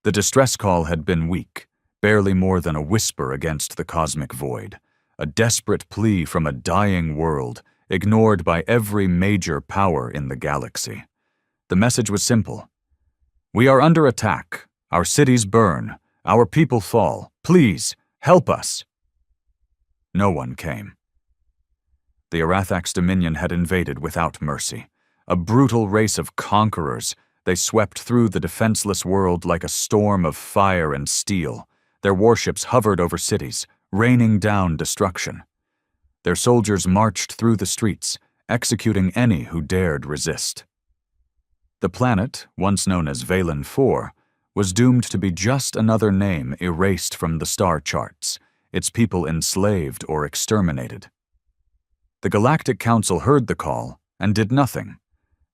The distress call had been weak, barely more than a whisper against the cosmic void, a desperate plea from a dying world, ignored by every major power in the galaxy. The message was simple. "We are under attack. Our cities burn. Our people fall. Please, help us." No one came. The Arathax Dominion had invaded without mercy. A brutal race of conquerors, they swept through the defenseless world like a storm of fire and steel. Their warships hovered over cities, raining down destruction. Their soldiers marched through the streets, executing any who dared resist. The planet, once known as Valen IV, was doomed to be just another name erased from the star charts, its people enslaved or exterminated. The Galactic Council heard the call and did nothing.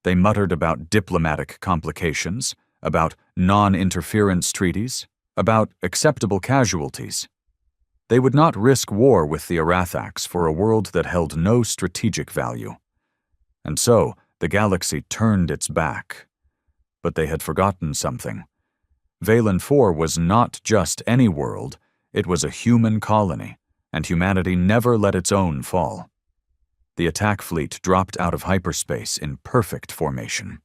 They muttered about diplomatic complications, about non-interference treaties, about acceptable casualties. They would not risk war with the Arathax for a world that held no strategic value. And so, the galaxy turned its back. But they had forgotten something. Valen IV was not just any world, it was a human colony, and humanity never let its own fall. The attack fleet dropped out of hyperspace in perfect formation.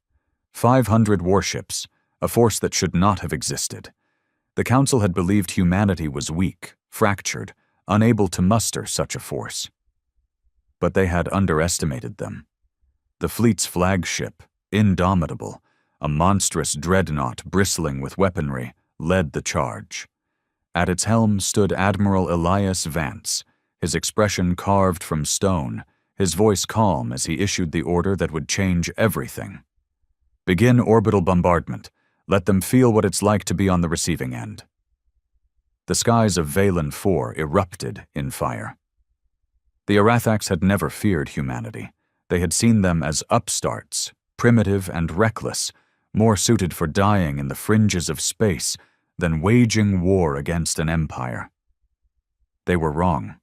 500 warships, a force that should not have existed. The Council had believed humanity was weak, fractured, unable to muster such a force. But they had underestimated them. The fleet's flagship, indomitable, a monstrous dreadnought bristling with weaponry, led the charge. At its helm stood Admiral Elias Vance, his expression carved from stone, his voice calm as he issued the order that would change everything. "Begin orbital bombardment. Let them feel what it's like to be on the receiving end." The skies of Valen IV erupted in fire. The Arathax had never feared humanity. They had seen them as upstarts, primitive and reckless, more suited for dying in the fringes of space than waging war against an empire. They were wrong.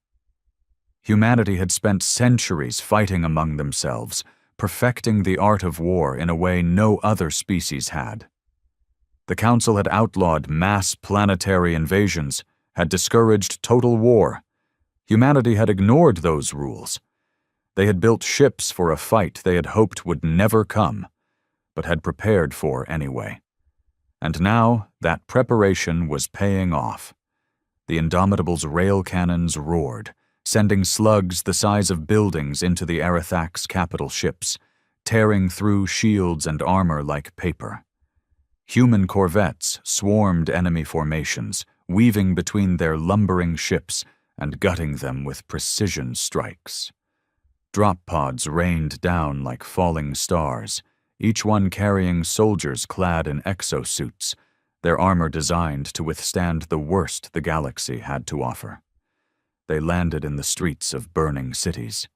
Humanity had spent centuries fighting among themselves, perfecting the art of war in a way no other species had. The Council had outlawed mass planetary invasions, had discouraged total war. Humanity had ignored those rules. They had built ships for a fight they had hoped would never come, but had prepared for anyway. And now that preparation was paying off. The Indomitable's rail cannons roared, sending slugs the size of buildings into the Arathax capital ships, tearing through shields and armor like paper. Human corvettes swarmed enemy formations, weaving between their lumbering ships and gutting them with precision strikes. Drop pods rained down like falling stars, each one carrying soldiers clad in exosuits, their armor designed to withstand the worst the galaxy had to offer. They landed in the streets of burning cities,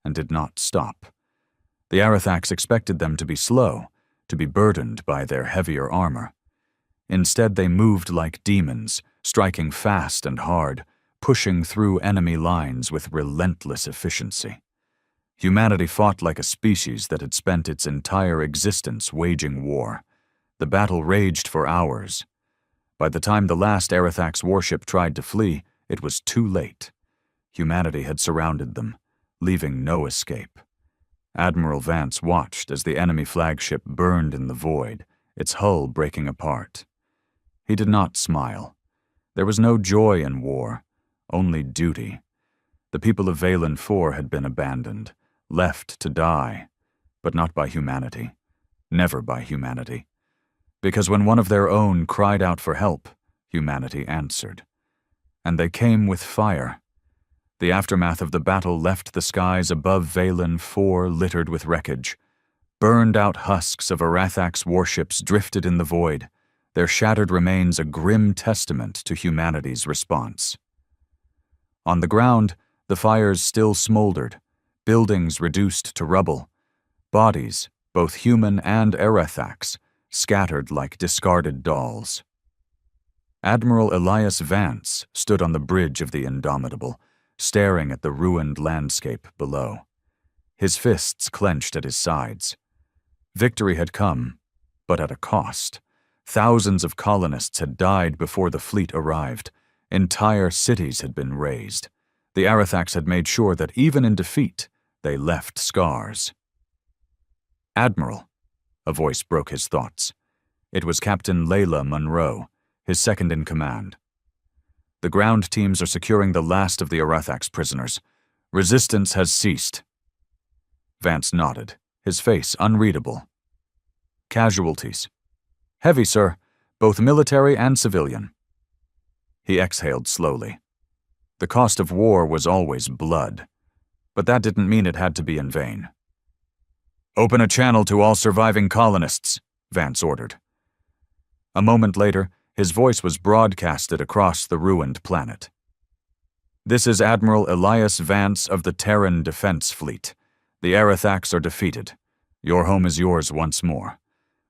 and did not stop. The Arathax expected them to be slow, to be burdened by their heavier armor. Instead, they moved like demons, striking fast and hard, pushing through enemy lines with relentless efficiency. Humanity fought like a species that had spent its entire existence waging war. The battle raged for hours. By the time the last Arathax warship tried to flee, it was too late. Humanity had surrounded them, leaving no escape. Admiral Vance watched as the enemy flagship burned in the void, its hull breaking apart. He did not smile. There was no joy in war, only duty. The people of Valen IV had been abandoned, left to die, but not by humanity, never by humanity. Because when one of their own cried out for help, humanity answered. And they came with fire. The aftermath of the battle left the skies above Valen IV littered with wreckage. Burned-out husks of Arathax warships drifted in the void, their shattered remains a grim testament to humanity's response. On the ground, the fires still smoldered, buildings reduced to rubble, bodies, both human and Arathax, scattered like discarded dolls. Admiral Elias Vance stood on the bridge of the Indomitable, staring at the ruined landscape below. His fists clenched at his sides. Victory had come, but at a cost. Thousands of colonists had died before the fleet arrived. Entire cities had been razed. The Arathax had made sure that even in defeat, they left scars. "Admiral," a voice broke his thoughts. It was Captain Layla Monroe, his second-in-command. "The ground teams are securing the last of the Arathax prisoners. Resistance has ceased." Vance nodded, his face unreadable. "Casualties?" "Heavy, sir, both military and civilian." He exhaled slowly. The cost of war was always blood, but that didn't mean it had to be in vain. "Open a channel to all surviving colonists," Vance ordered. A moment later, his voice was broadcasted across the ruined planet. "This is Admiral Elias Vance of the Terran Defense Fleet. The Arathax are defeated. Your home is yours once more.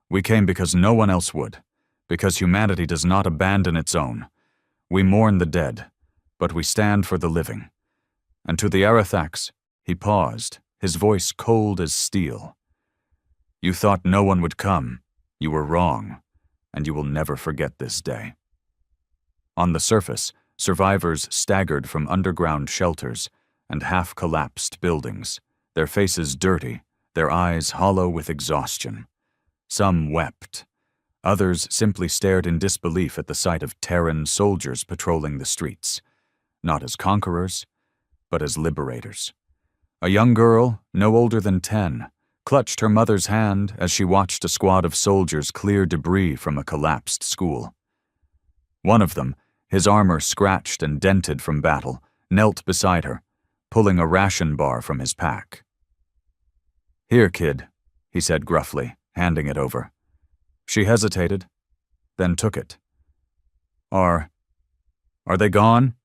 We came because no one else would, because humanity does not abandon its own. We mourn the dead, but we stand for the living. And to the Arathax," he paused, his voice cold as steel. "You thought no one would come. You were wrong, and you will never forget this day." On the surface, survivors staggered from underground shelters and half-collapsed buildings, their faces dirty, their eyes hollow with exhaustion. Some wept. Others simply stared in disbelief at the sight of Terran soldiers patrolling the streets, not as conquerors, but as liberators. A young girl, no older than 10, clutched her mother's hand as she watched a squad of soldiers clear debris from a collapsed school. One of them, his armor scratched and dented from battle, knelt beside her, pulling a ration bar from his pack. "Here, kid," he said gruffly, handing it over. She hesitated, then took it. Are they gone?"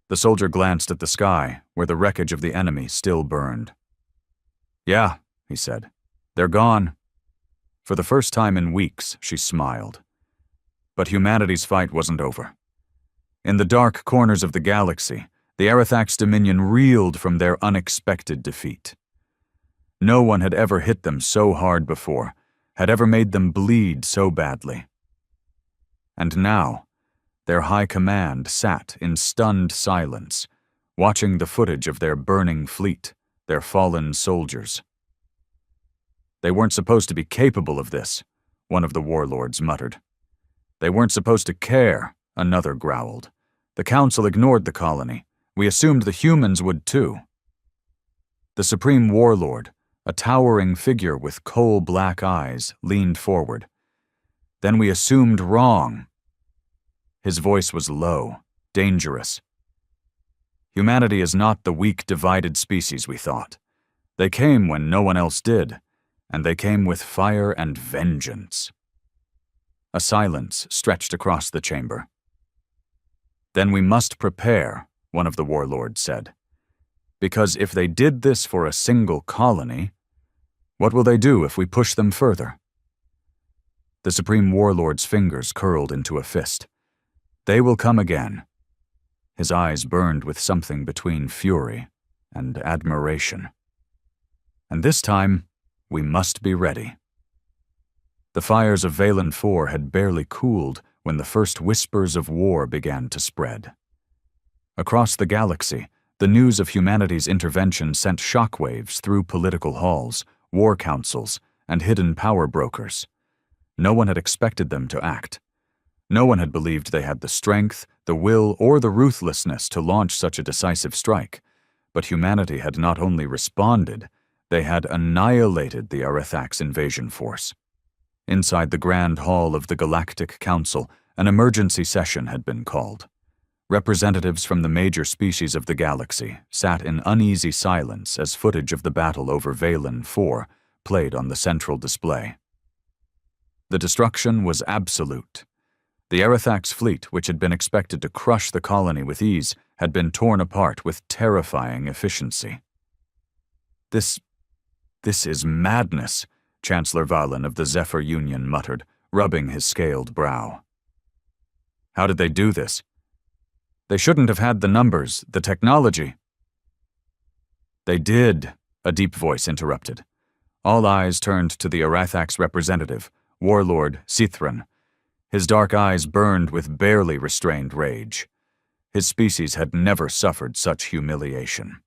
The soldier glanced at the sky, where the wreckage of the enemy still burned. "Yeah," he said. "They're gone." For the first time in weeks, she smiled. But humanity's fight wasn't over. In the dark corners of the galaxy, the Arathax Dominion reeled from their unexpected defeat. No one had ever hit them so hard before, had ever made them bleed so badly. And now, their high command sat in stunned silence, watching the footage of their burning fleet, their fallen soldiers. "They weren't supposed to be capable of this," one of the warlords muttered. "They weren't supposed to care," another growled. "The Council ignored the colony. We assumed the humans would too." The Supreme Warlord, a towering figure with coal-black eyes, leaned forward. "Then we assumed wrong." His voice was low, dangerous. "Humanity is not the weak, divided species we thought. They came when no one else did, and they came with fire and vengeance." A silence stretched across the chamber. "Then we must prepare," one of the warlords said. "Because if they did this for a single colony, what will they do if we push them further?" The Supreme Warlord's fingers curled into a fist. "They will come again." His eyes burned with something between fury and admiration. "And this time, we must be ready." The fires of Valen IV had barely cooled when the first whispers of war began to spread. Across the galaxy, the news of humanity's intervention sent shockwaves through political halls, war councils, and hidden power brokers. No one had expected them to act. No one had believed they had the strength, the will, or the ruthlessness to launch such a decisive strike. But humanity had not only responded, they had annihilated the Arathax invasion force. Inside the Grand Hall of the Galactic Council, an emergency session had been called. Representatives from the major species of the galaxy sat in uneasy silence as footage of the battle over Valen IV played on the central display. The destruction was absolute. The Arathax fleet, which had been expected to crush the colony with ease, had been torn apart with terrifying efficiency. This is madness," Chancellor Valen of the Zephyr Union muttered, rubbing his scaled brow. "How did they do this? They shouldn't have had the numbers, the technology." "They did," a deep voice interrupted. All eyes turned to the Arathax representative, Warlord Sithran. His dark eyes burned with barely restrained rage. His species had never suffered such humiliation.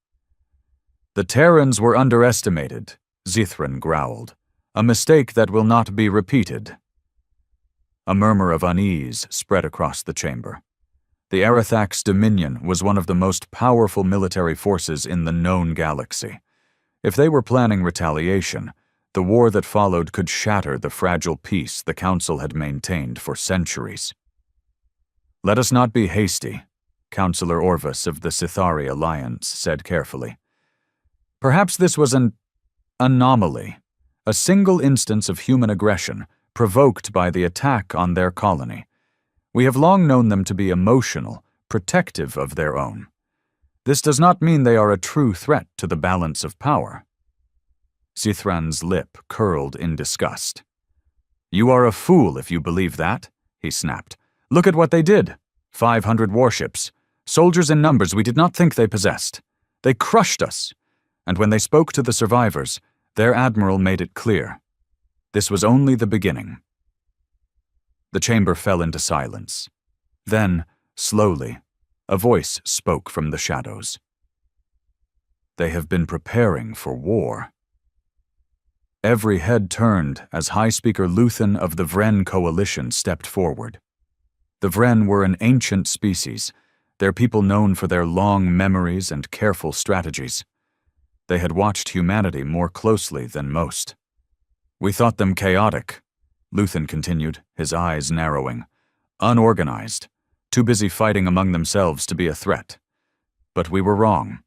"The Terrans were underestimated," Sithran growled. "A mistake that will not be repeated." A murmur of unease spread across the chamber. The Arathax Dominion was one of the most powerful military forces in the known galaxy. If they were planning retaliation, the war that followed could shatter the fragile peace the Council had maintained for centuries. "Let us not be hasty," Councillor Orvis of the Sithari Alliance said carefully. "Perhaps this was an anomaly, a single instance of human aggression provoked by the attack on their colony. We have long known them to be emotional, protective of their own. This does not mean they are a true threat to the balance of power." Sithran's lip curled in disgust. "You are a fool if you believe that," he snapped. "Look at what they did. 500 warships, soldiers in numbers we did not think they possessed. They crushed us. And when they spoke to the survivors, their admiral made it clear. This was only the beginning." The chamber fell into silence. Then, slowly, a voice spoke from the shadows. "They have been preparing for war." Every head turned as High Speaker Luthen of the Vren Coalition stepped forward. The Vren were an ancient species, their people known for their long memories and careful strategies. They had watched humanity more closely than most. "We thought them chaotic," Luthen continued, his eyes narrowing. "Unorganized, too busy fighting among themselves to be a threat. But we were wrong."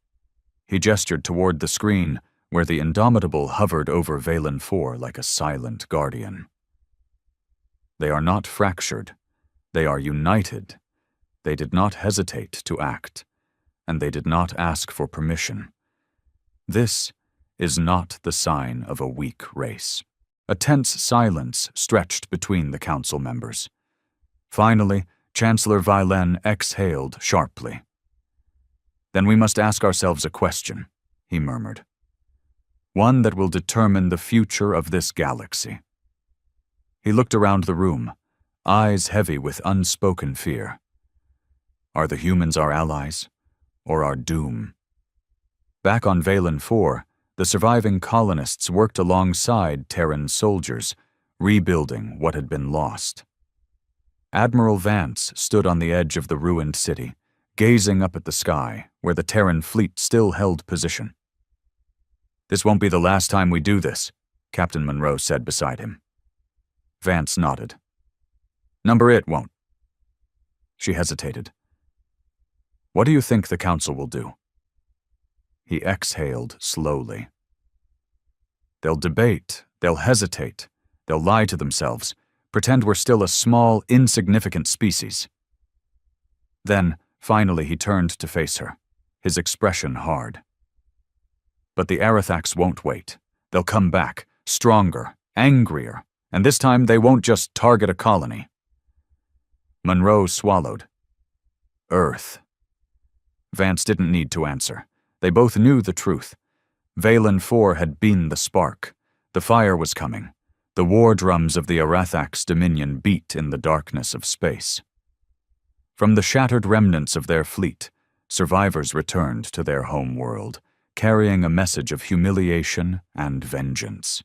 He gestured toward the screen, where the Indomitable hovered over Valen IV like a silent guardian. "They are not fractured. They are united. They did not hesitate to act, and they did not ask for permission. This is not the sign of a weak race." A tense silence stretched between the council members. Finally, Chancellor Vilen exhaled sharply. "Then we must ask ourselves a question," he murmured. "One that will determine the future of this galaxy." He looked around the room, eyes heavy with unspoken fear. Are the humans our allies, or our doom? Back on Valen IV, the surviving colonists worked alongside Terran soldiers, rebuilding what had been lost. Admiral Vance stood on the edge of the ruined city, gazing up at the sky, where the Terran fleet still held position. "This won't be the last time we do this," Captain Monroe said beside him. Vance nodded. "Number it won't." She hesitated. "What do you think the Council will do?" He exhaled slowly. "They'll debate, they'll hesitate, they'll lie to themselves, pretend we're still a small, insignificant species." Then, finally, he turned to face her, his expression hard. "But the Arathax won't wait. They'll come back, stronger, angrier, and this time they won't just target a colony." Monroe swallowed. "Earth." Vance didn't need to answer. They both knew the truth. Valen IV had been the spark. The fire was coming. The war drums of the Arathax Dominion beat in the darkness of space. From the shattered remnants of their fleet, survivors returned to their home world, carrying a message of humiliation and vengeance.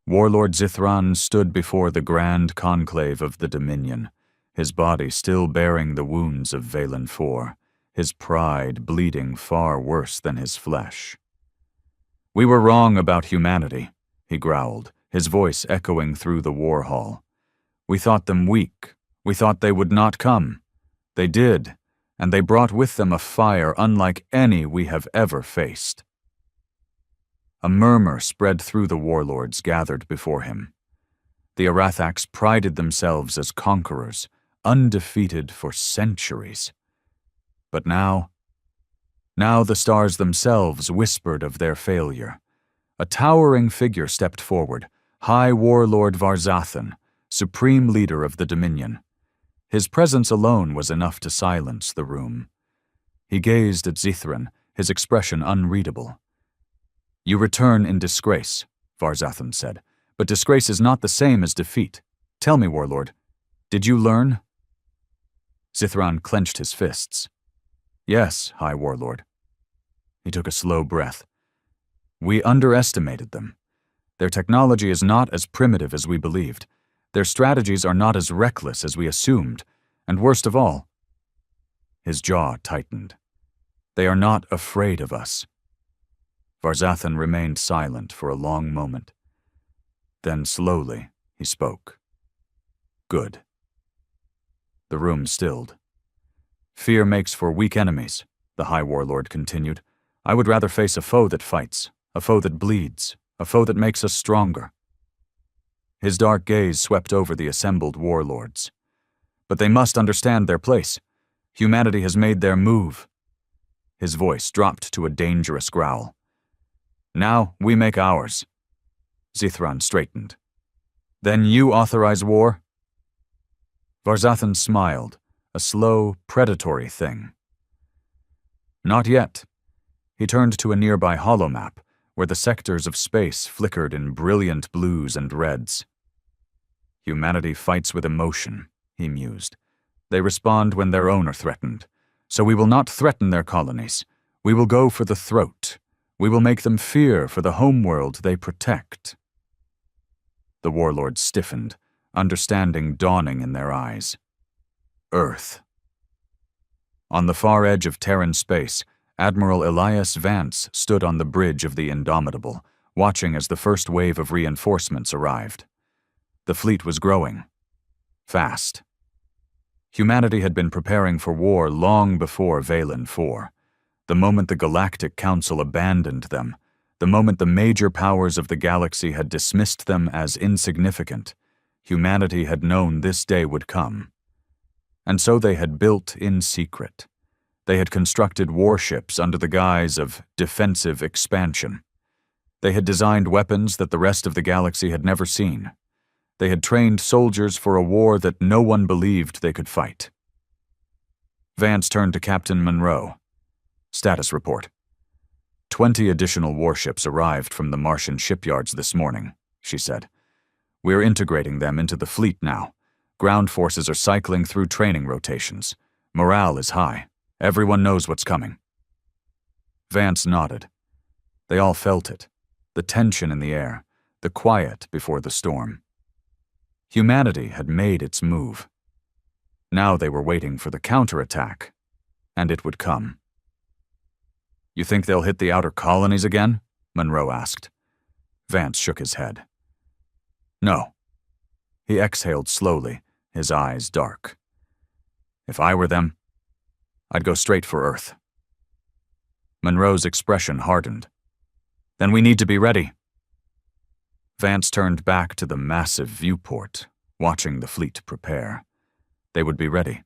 Warlord Zithran stood before the grand conclave of the Dominion, his body still bearing the wounds of Valen IV, his pride bleeding far worse than his flesh. "We were wrong about humanity," he growled, his voice echoing through the war hall. "We thought them weak. We thought they would not come. They did, and they brought with them a fire unlike any we have ever faced." A murmur spread through the warlords gathered before him. The Arathax prided themselves as conquerors, undefeated for centuries. But now the stars themselves whispered of their failure. A towering figure stepped forward, High Warlord Varzathan, supreme leader of the Dominion. His presence alone was enough to silence the room. He gazed at Zithran, his expression unreadable. "You return in disgrace," Varzathan said, But disgrace is not the same as defeat. Tell me, Warlord, did you learn? Zithron clenched his fists. Yes, High Warlord. He took a slow breath. We underestimated them. Their technology is not as primitive as we believed. Their strategies are not as reckless as we assumed. And worst of all, his jaw tightened. They are not afraid of us. Varzathan remained silent for a long moment. Then slowly he spoke. Good. The room stilled. Fear makes for weak enemies, the High Warlord continued. I would rather face a foe that fights, a foe that bleeds, a foe that makes us stronger. His dark gaze swept over the assembled warlords. But they must understand their place. Humanity has made their move. His voice dropped to a dangerous growl. Now we make ours. Zithron straightened. Then you authorize war? Varzathan smiled, a slow, predatory thing. Not yet. He turned to a nearby holomap, where the sectors of space flickered in brilliant blues and reds. Humanity fights with emotion, he mused. They respond when their own are threatened. So we will not threaten their colonies. We will go for the throat. We will make them fear for the homeworld they protect. The warlords stiffened, understanding dawning in their eyes. Earth. On the far edge of Terran space, Admiral Elias Vance stood on the bridge of the Indomitable, watching as the first wave of reinforcements arrived. The fleet was growing. Fast. Humanity had been preparing for war long before Valen IV. The moment the Galactic Council abandoned them, the moment the major powers of the galaxy had dismissed them as insignificant, humanity had known this day would come. And so they had built in secret. They had constructed warships under the guise of defensive expansion. They had designed weapons that the rest of the galaxy had never seen. They had trained soldiers for a war that no one believed they could fight. Vance turned to Captain Monroe. Status report. 20 additional warships arrived from the Martian shipyards this morning, she said. We're integrating them into the fleet now. Ground forces are cycling through training rotations. Morale is high. Everyone knows what's coming. Vance nodded. They all felt it. The tension in the air. The quiet before the storm. Humanity had made its move. Now they were waiting for the counterattack, and it would come. You think they'll hit the outer colonies again? Monroe asked. Vance shook his head. No. He exhaled slowly, his eyes dark. If I were them, I'd go straight for Earth. Monroe's expression hardened. Then we need to be ready. Vance turned back to the massive viewport, watching the fleet prepare. They would be ready,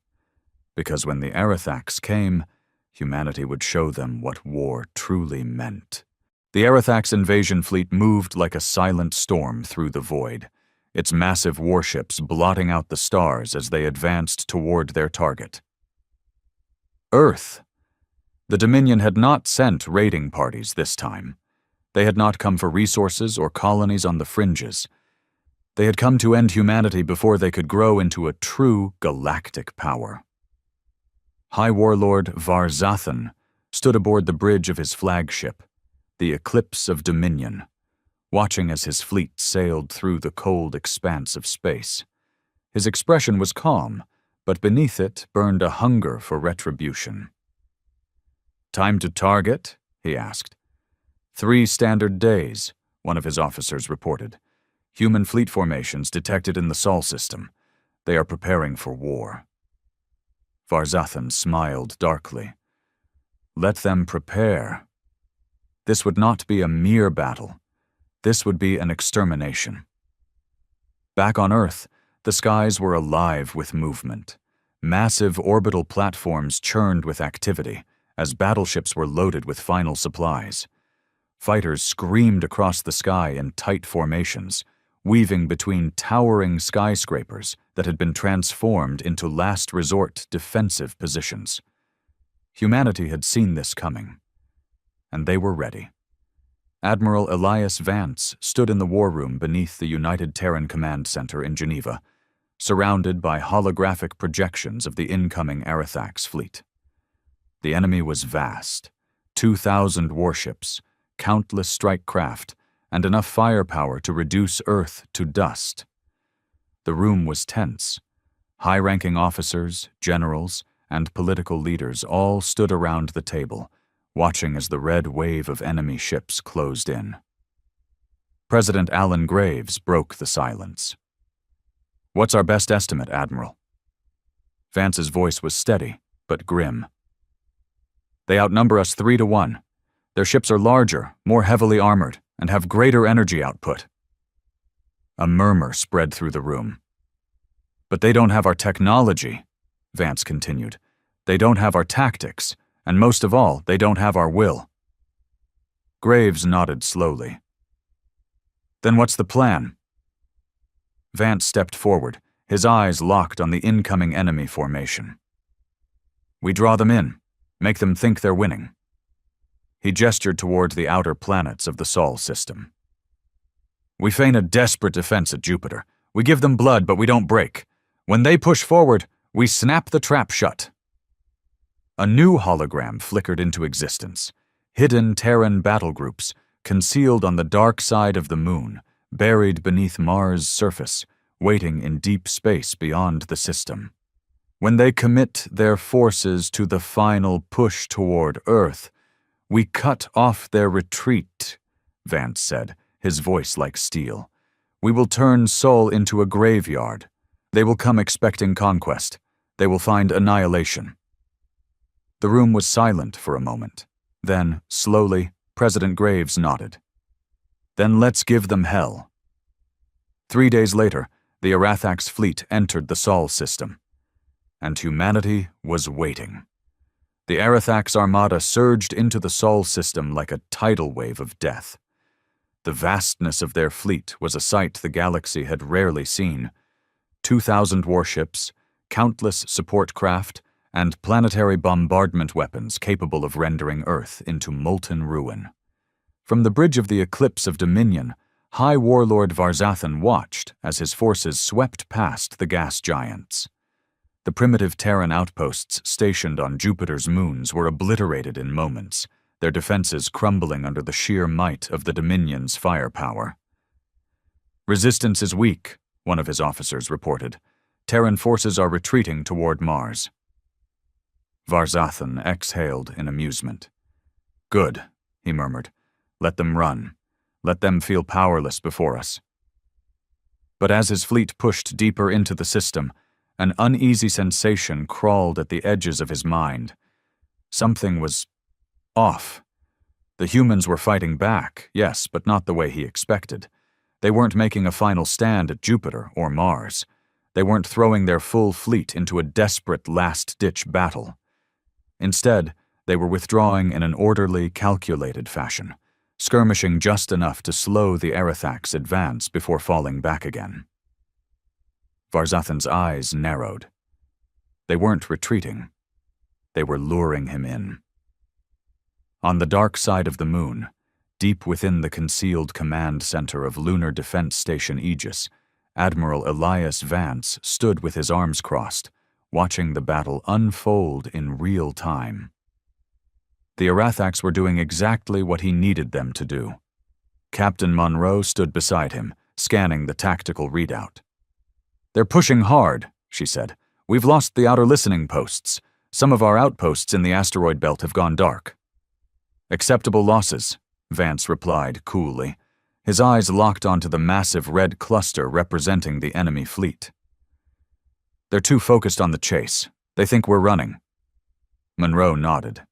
because when the Arethax came, humanity would show them what war truly meant. The Arethax invasion fleet moved like a silent storm through the void, its massive warships blotting out the stars as they advanced toward their target. Earth. The Dominion had not sent raiding parties this time. They had not come for resources or colonies on the fringes. They had come to end humanity before they could grow into a true galactic power. High Warlord Varzathan stood aboard the bridge of his flagship, the Eclipse of Dominion, watching as his fleet sailed through the cold expanse of space. His expression was calm, but beneath it burned a hunger for retribution. Time to target? He asked. 3 standard days, one of his officers reported. Human fleet formations detected in the Sol system. They are preparing for war. Varzathan smiled darkly. Let them prepare. This would not be a mere battle. This would be an extermination. Back on Earth, the skies were alive with movement. Massive orbital platforms churned with activity as battleships were loaded with final supplies. Fighters screamed across the sky in tight formations, weaving between towering skyscrapers that had been transformed into last resort defensive positions. Humanity had seen this coming, and they were ready. Admiral Elias Vance stood in the war room beneath the United Terran Command Center in Geneva, surrounded by holographic projections of the incoming Arathax fleet. The enemy was vast, 2,000 warships, countless strike craft, and enough firepower to reduce Earth to dust. The room was tense. High-ranking officers, generals, and political leaders all stood around the table, watching as the red wave of enemy ships closed in. President Alan Graves broke the silence. "What's our best estimate, Admiral?" Vance's voice was steady, but grim. "They outnumber us 3-1. Their ships are larger, more heavily armored, and have greater energy output." A murmur spread through the room. "But they don't have our technology," Vance continued. "They don't have our tactics, and most of all, they don't have our will." Graves nodded slowly. "Then what's the plan?" Vance stepped forward, his eyes locked on the incoming enemy formation. "We draw them in, make them think they're winning." He gestured toward the outer planets of the Sol system. "We feign a desperate defense at Jupiter. We give them blood, but we don't break. When they push forward, we snap the trap shut." A new hologram flickered into existence. Hidden Terran battle groups, concealed on the dark side of the moon, buried beneath Mars' surface, waiting in deep space beyond the system. "When they commit their forces to the final push toward Earth, we cut off their retreat," Vance said, his voice like steel. "We will turn Sol into a graveyard. They will come expecting conquest. They will find annihilation." The room was silent for a moment. Then, slowly, President Graves nodded. "Then let's give them hell." 3 days later, the Arathax fleet entered the Sol system. And humanity was waiting. The Arathax Armada surged into the Sol system like a tidal wave of death. The vastness of their fleet was a sight the galaxy had rarely seen. 2,000 warships, countless support craft, and planetary bombardment weapons capable of rendering Earth into molten ruin. From the bridge of the Eclipse of Dominion, High Warlord Varzathan watched as his forces swept past the gas giants. The primitive Terran outposts stationed on Jupiter's moons were obliterated in moments, their defenses crumbling under the sheer might of the Dominion's firepower. "Resistance is weak," one of his officers reported. "Terran forces are retreating toward Mars." Varzathan exhaled in amusement. "Good," he murmured. "Let them run. Let them feel powerless before us." But as his fleet pushed deeper into the system, an uneasy sensation crawled at the edges of his mind. Something was off. The humans were fighting back, yes, but not the way he expected. They weren't making a final stand at Jupiter or Mars. They weren't throwing their full fleet into a desperate last-ditch battle. Instead, they were withdrawing in an orderly, calculated fashion, skirmishing just enough to slow the Arathax advance before falling back again. Varzathan's eyes narrowed. They weren't retreating. They were luring him in. On the dark side of the moon, deep within the concealed command center of Lunar Defense Station Aegis, Admiral Elias Vance stood with his arms crossed, watching the battle unfold in real time. The Arathax were doing exactly what he needed them to do. Captain Monroe stood beside him, scanning the tactical readout. "They're pushing hard," she said. "We've lost the outer listening posts. Some of our outposts in the asteroid belt have gone dark." "Acceptable losses," Vance replied coolly, his eyes locked onto the massive red cluster representing the enemy fleet. "They're too focused on the chase. They think we're running." Monroe nodded.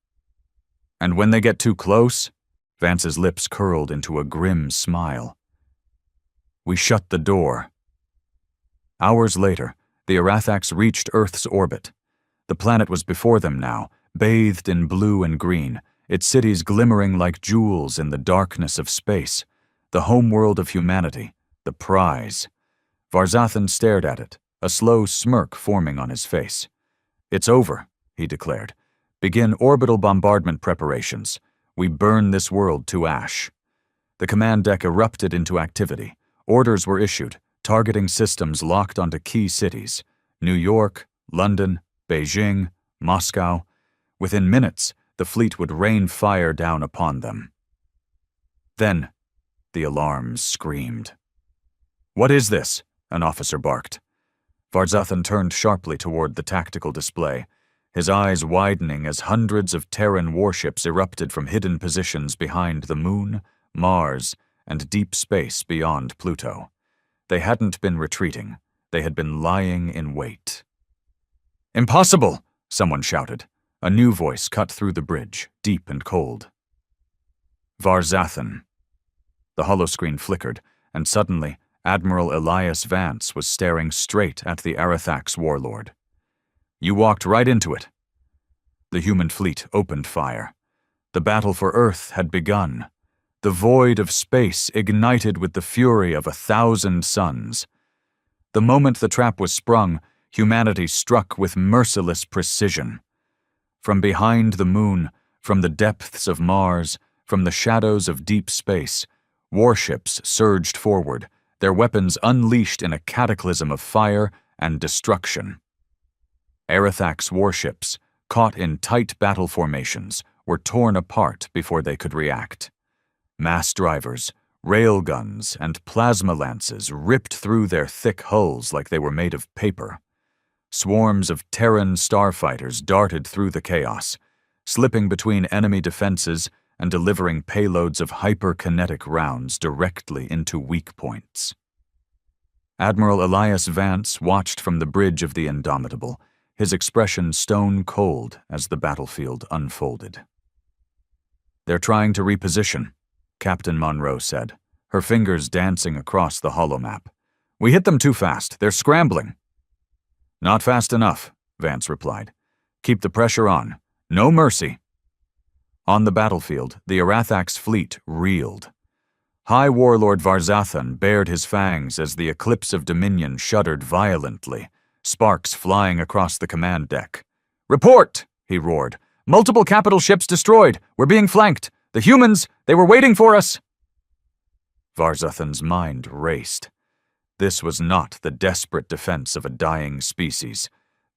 "And when they get too close?" Vance's lips curled into a grim smile. "We shut the door." Hours later, the Arathax reached Earth's orbit. The planet was before them now, bathed in blue and green, its cities glimmering like jewels in the darkness of space, the homeworld of humanity, the prize. Varzathan stared at it, a slow smirk forming on his face. "It's over," he declared. "Begin orbital bombardment preparations. We burn this world to ash." The command deck erupted into activity. Orders were issued, targeting systems locked onto key cities: New York, London, Beijing, Moscow. Within minutes, the fleet would rain fire down upon them. Then, the alarms screamed. "What is this?" an officer barked. Varzathan turned sharply toward the tactical display, his eyes widening as hundreds of Terran warships erupted from hidden positions behind the Moon, Mars, and deep space beyond Pluto. They hadn't been retreating. They had been lying in wait. "Impossible!" someone shouted. A new voice cut through the bridge, deep and cold. "Varzathan." The holoscreen flickered, and suddenly Admiral Elias Vance was staring straight at the Arathax warlord. "You walked right into it." The human fleet opened fire. The battle for Earth had begun. The void of space ignited with the fury of 1,000 suns. The moment the trap was sprung, humanity struck with merciless precision. From behind the Moon, from the depths of Mars, from the shadows of deep space, warships surged forward, their weapons unleashed in a cataclysm of fire and destruction. Arathax warships, caught in tight battle formations, were torn apart before they could react. Mass drivers, railguns, and plasma lances ripped through their thick hulls like they were made of paper. Swarms of Terran starfighters darted through the chaos, slipping between enemy defenses and delivering payloads of hyperkinetic rounds directly into weak points. Admiral Elias Vance watched from the bridge of the Indomitable, his expression stone cold as the battlefield unfolded. "They're trying to reposition," Captain Monroe said, her fingers dancing across the holomap. "We hit them too fast. They're scrambling." "Not fast enough," Vance replied. "Keep the pressure on. No mercy." On the battlefield, the Arathax fleet reeled. High Warlord Varzathan bared his fangs as the eclipse of dominion shuddered violently, sparks flying across the command deck. "Report!" he roared. "Multiple capital ships destroyed. We're being flanked. The humans, they were waiting for us." Varzathan's mind raced. This was not the desperate defense of a dying species.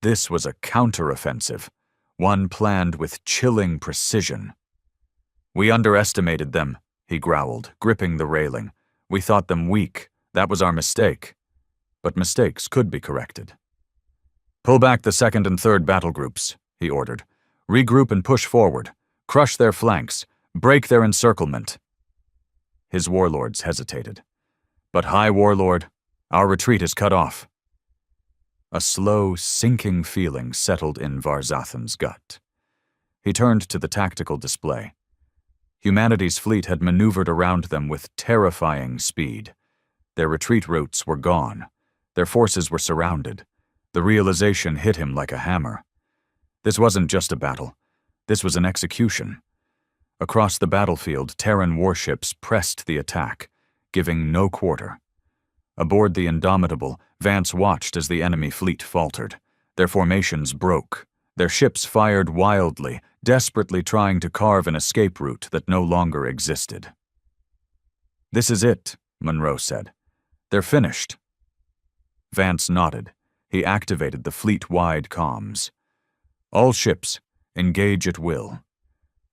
This was a counteroffensive, one planned with chilling precision. "We underestimated them," he growled, gripping the railing. "We thought them weak. That was our mistake." But mistakes could be corrected. "Pull back the second and third battle groups," he ordered. "Regroup and push forward. Crush their flanks. Break their encirclement." His warlords hesitated. "But High Warlord, our retreat is cut off." A slow, sinking feeling settled in Varzathan's gut. He turned to the tactical display. Humanity's fleet had maneuvered around them with terrifying speed. Their retreat routes were gone. Their forces were surrounded. The realization hit him like a hammer. This wasn't just a battle. This was an execution. Across the battlefield, Terran warships pressed the attack, giving no quarter. Aboard the Indomitable, Vance watched as the enemy fleet faltered. Their formations broke. Their ships fired wildly, desperately trying to carve an escape route that no longer existed. "This is it," Monroe said. "They're finished." Vance nodded. He activated the fleet-wide comms. "All ships, engage at will."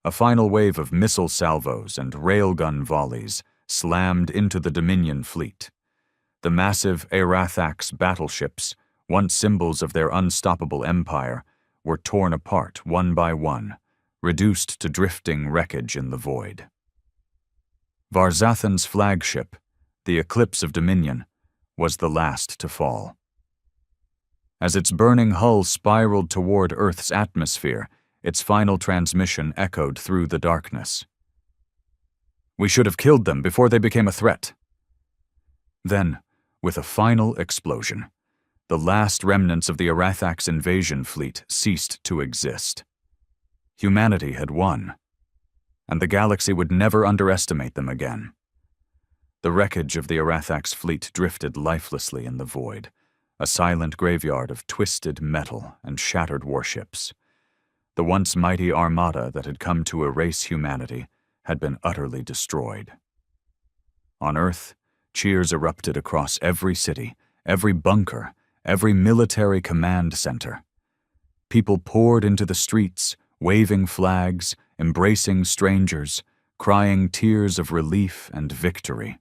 A final wave of missile salvos and railgun volleys slammed into the Dominion fleet. The massive Arathax battleships, once symbols of their unstoppable empire, were torn apart one by one, reduced to drifting wreckage in the void. Varzathan's flagship, the Eclipse of Dominion, was the last to fall. As its burning hull spiraled toward Earth's atmosphere, its final transmission echoed through the darkness. "We should have killed them before they became a threat." Then, with a final explosion, the last remnants of the Arathax invasion fleet ceased to exist. Humanity had won, and the galaxy would never underestimate them again. The wreckage of the Arathax fleet drifted lifelessly in the void, a silent graveyard of twisted metal and shattered warships. The once mighty Armada that had come to erase humanity had been utterly destroyed. On Earth, cheers erupted across every city, every bunker, every military command center. People poured into the streets, waving flags, embracing strangers, crying tears of relief and victory.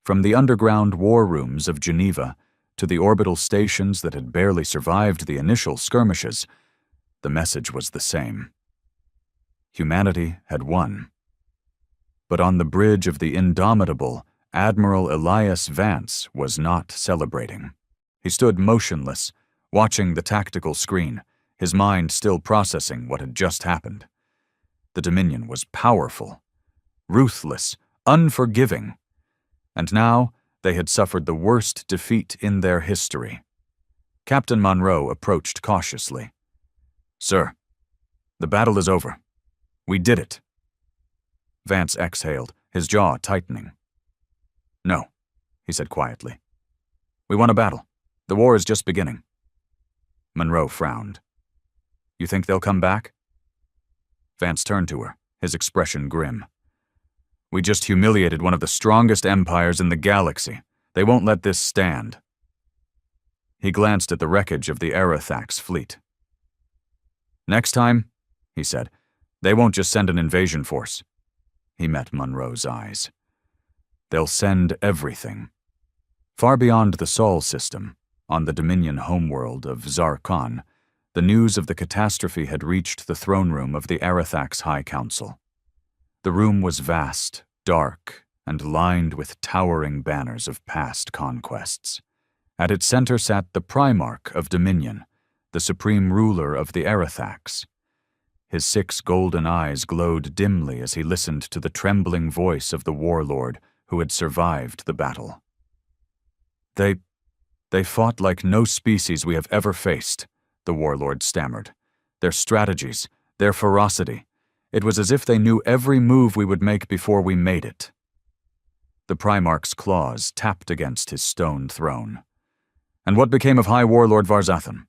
From the underground war rooms of Geneva to the orbital stations that had barely survived the initial skirmishes, the message was the same. Humanity had won. But on the bridge of the indomitable, Admiral Elias Vance was not celebrating. He stood motionless, watching the tactical screen, his mind still processing what had just happened. The Dominion was powerful, ruthless, unforgiving, and now they had suffered the worst defeat in their history. Captain Monroe approached cautiously. "Sir, the battle is over. We did it." Vance exhaled, his jaw tightening. "No," he said quietly. "We won a battle. The war is just beginning." Monroe frowned. "You think they'll come back?" Vance turned to her, his expression grim. "We just humiliated one of the strongest empires in the galaxy. They won't let this stand." He glanced at the wreckage of the Aerathax fleet. "Next time," he said, "they won't just send an invasion force." He met Monroe's eyes. "They'll send everything." Far beyond the Sol system, on the Dominion homeworld of Zarkon, the news of the catastrophe had reached the throne room of the Aerathax High Council. The room was vast, dark, and lined with towering banners of past conquests. At its center sat the Primarch of Dominion, the supreme ruler of the Aerathax. His 6 golden eyes glowed dimly as he listened to the trembling voice of the warlord who had survived the battle. They fought like no species we have ever faced," the warlord stammered. "Their strategies, their ferocity. It was as if they knew every move we would make before we made it." The Primarch's claws tapped against his stone throne. "And what became of High Warlord Varzathan?"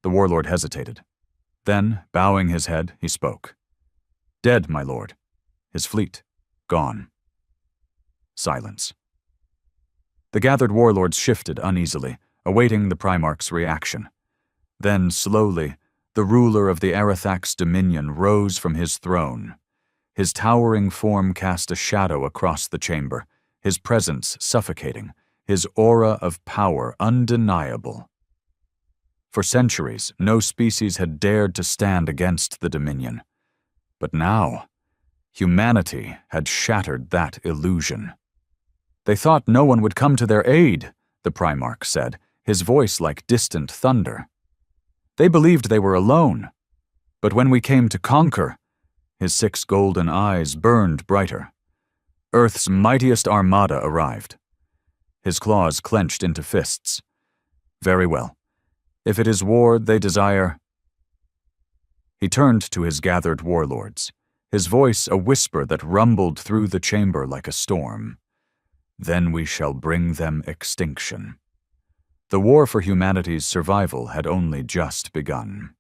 The warlord hesitated. Then, bowing his head, he spoke. "Dead, my lord. His fleet, gone." Silence. The gathered warlords shifted uneasily, awaiting the Primarch's reaction. Then, slowly, the ruler of the Aerathax Dominion rose from his throne. His towering form cast a shadow across the chamber, his presence suffocating, his aura of power undeniable. For centuries, no species had dared to stand against the Dominion. But now, humanity had shattered that illusion. "They thought no one would come to their aid," the Primarch said, his voice like distant thunder. "They believed they were alone. But when we came to conquer," his 6 golden eyes burned brighter. "Earth's mightiest Armada arrived." His claws clenched into fists. "Very well. If it is war they desire—" He turned to his gathered warlords, his voice a whisper that rumbled through the chamber like a storm. "Then we shall bring them extinction." The war for humanity's survival had only just begun.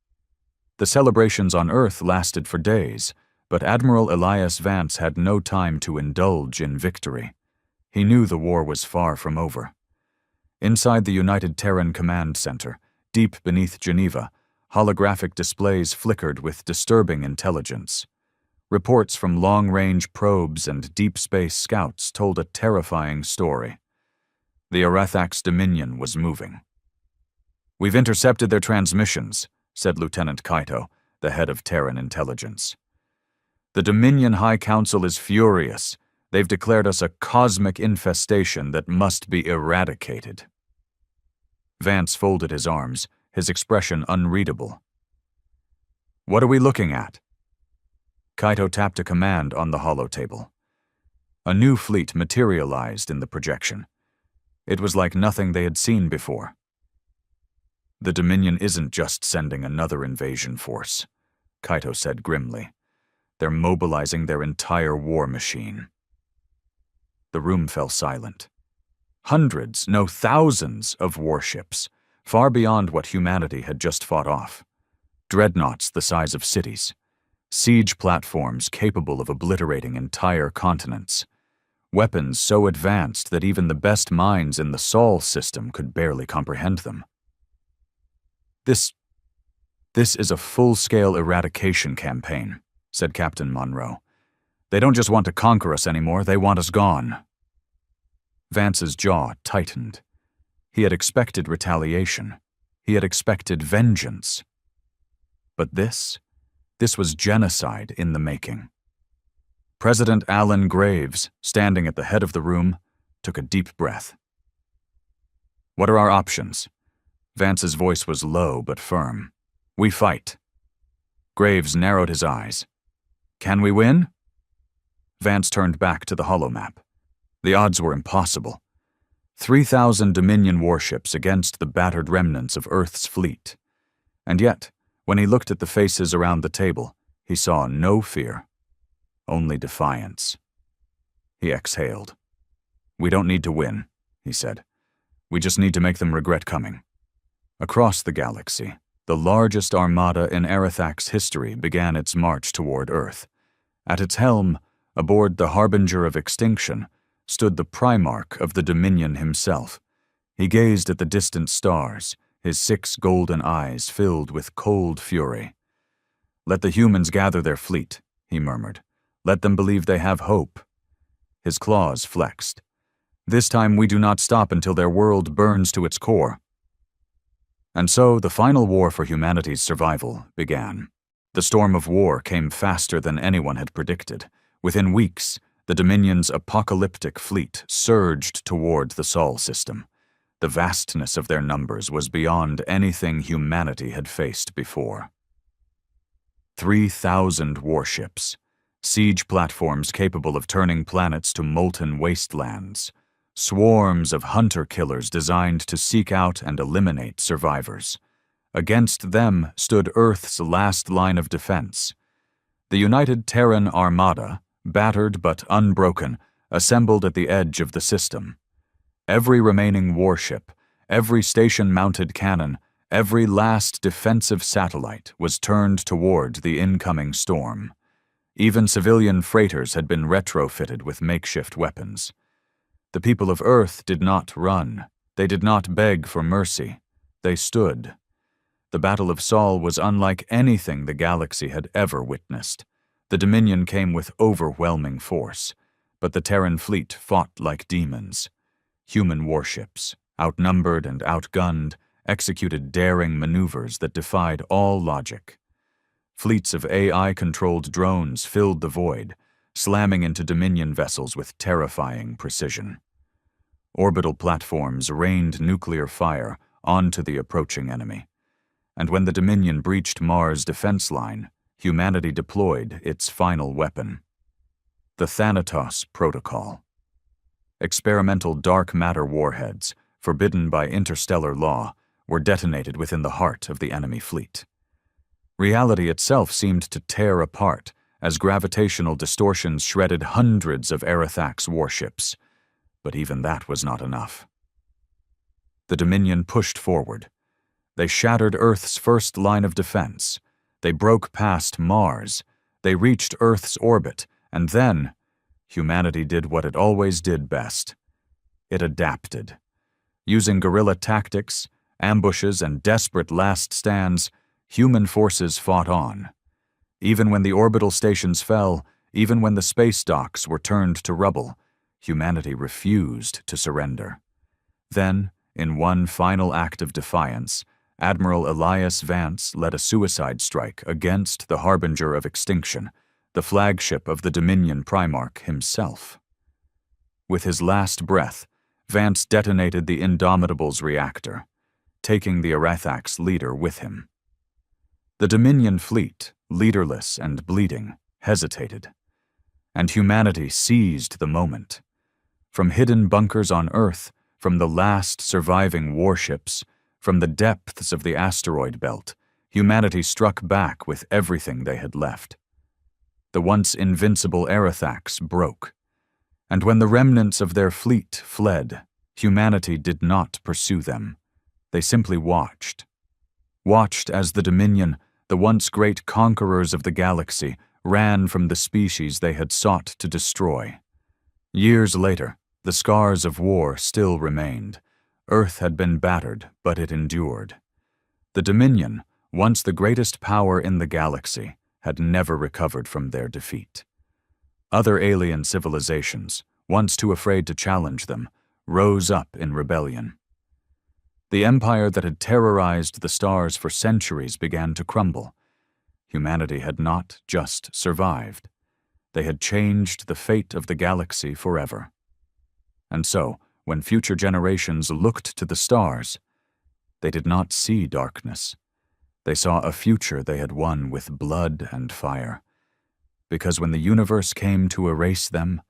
The celebrations on Earth lasted for days, but Admiral Elias Vance had no time to indulge in victory. He knew the war was far from over. Inside the United Terran Command Center, deep beneath Geneva, holographic displays flickered with disturbing intelligence. Reports from long-range probes and deep space scouts told a terrifying story. The Aerathax Dominion was moving. "We've intercepted their transmissions," said Lieutenant Kaito, the head of Terran intelligence. "The Dominion High Council is furious. They've declared us a cosmic infestation that must be eradicated." Vance folded his arms, his expression unreadable. "What are we looking at?" Kaito tapped a command on the holotable. A new fleet materialized in the projection. It was like nothing they had seen before. "The Dominion isn't just sending another invasion force," Kaito said grimly. "They're mobilizing their entire war machine." The room fell silent. Hundreds, no thousands of warships, far beyond what humanity had just fought off. Dreadnoughts the size of cities. Siege platforms capable of obliterating entire continents. weapons so advanced that even the best minds in the Sol system could barely comprehend them. This is a full-scale eradication campaign, said Captain Monroe. They don't just want to conquer us anymore, they want us gone. Vance's jaw tightened. He had expected retaliation. He had expected vengeance. But this was genocide in the making. President Alan Graves, standing at the head of the room, took a deep breath. What are our options? Vance's voice was low but firm. We fight. Graves narrowed his eyes. Can we win? Vance turned back to the holomap. The odds were impossible. 3,000 Dominion warships against the battered remnants of Earth's fleet. And yet, when he looked at the faces around the table, he saw no fear, only defiance. He exhaled. We don't need to win, he said. We just need to make them regret coming. Across the galaxy, the largest armada in Arathak's history began its march toward Earth. At its helm, aboard the Harbinger of Extinction, stood the Primarch of the Dominion himself. He gazed at the distant stars, his 6 golden eyes filled with cold fury. Let the humans gather their fleet, he murmured. Let them believe they have hope. His claws flexed. This time we do not stop until their world burns to its core. And so the final war for humanity's survival began. The storm of war came faster than anyone had predicted. Within weeks, the Dominion's apocalyptic fleet surged toward the Sol system. The vastness of their numbers was beyond anything humanity had faced before. 3,000 warships, siege platforms capable of turning planets to molten wastelands, swarms of hunter-killers designed to seek out and eliminate survivors. Against them stood Earth's last line of defense. The united Terran Armada, battered but unbroken, assembled at the edge of the system. Every remaining warship, every station-mounted cannon, every last defensive satellite was turned toward the incoming storm. Even civilian freighters had been retrofitted with makeshift weapons. The people of Earth did not run. They did not beg for mercy. They stood. The Battle of Sol was unlike anything the galaxy had ever witnessed. The Dominion came with overwhelming force, but the Terran fleet fought like demons. Human warships, outnumbered and outgunned, executed daring maneuvers that defied all logic. Fleets of AI-controlled drones filled the void, slamming into Dominion vessels with terrifying precision. Orbital platforms rained nuclear fire onto the approaching enemy. And when the Dominion breached Mars' defense line, humanity deployed its final weapon. The Thanatos Protocol. Experimental dark matter warheads, forbidden by interstellar law, were detonated within the heart of the enemy fleet. Reality itself seemed to tear apart as gravitational distortions shredded hundreds of Arathak's warships. But even that was not enough. The Dominion pushed forward. They shattered Earth's first line of defense. They broke past Mars. They reached Earth's orbit, and then humanity did what it always did best. It adapted. Using guerrilla tactics, ambushes, and desperate last stands, human forces fought on. Even when the orbital stations fell, even when the space docks were turned to rubble, humanity refused to surrender. Then, in one final act of defiance, Admiral Elias Vance led a suicide strike against the Harbinger of Extinction, the flagship of the Dominion Primarch himself. With his last breath, Vance detonated the Indomitable's reactor, taking the Arathak's leader with him. The Dominion fleet, leaderless and bleeding, hesitated, and humanity seized the moment. From hidden bunkers on Earth, from the last surviving warships, from the depths of the asteroid belt, humanity struck back with everything they had left. The once invincible Arathaks broke, and when the remnants of their fleet fled, humanity did not pursue them. They simply watched. Watched as the Dominion, the once great conquerors of the galaxy, ran from the species they had sought to destroy. Years later, the scars of war still remained. Earth had been battered, but it endured. The Dominion, once the greatest power in the galaxy, had never recovered from their defeat. Other alien civilizations, once too afraid to challenge them, rose up in rebellion. The empire that had terrorized the stars for centuries began to crumble. Humanity had not just survived. They had changed the fate of the galaxy forever. And so, when future generations looked to the stars, they did not see darkness. They saw a future they had won with blood and fire. Because when the universe came to erase them,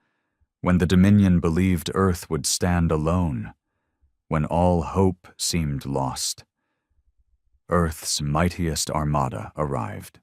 when the Dominion believed Earth would stand alone, when all hope seemed lost, Earth's mightiest armada arrived.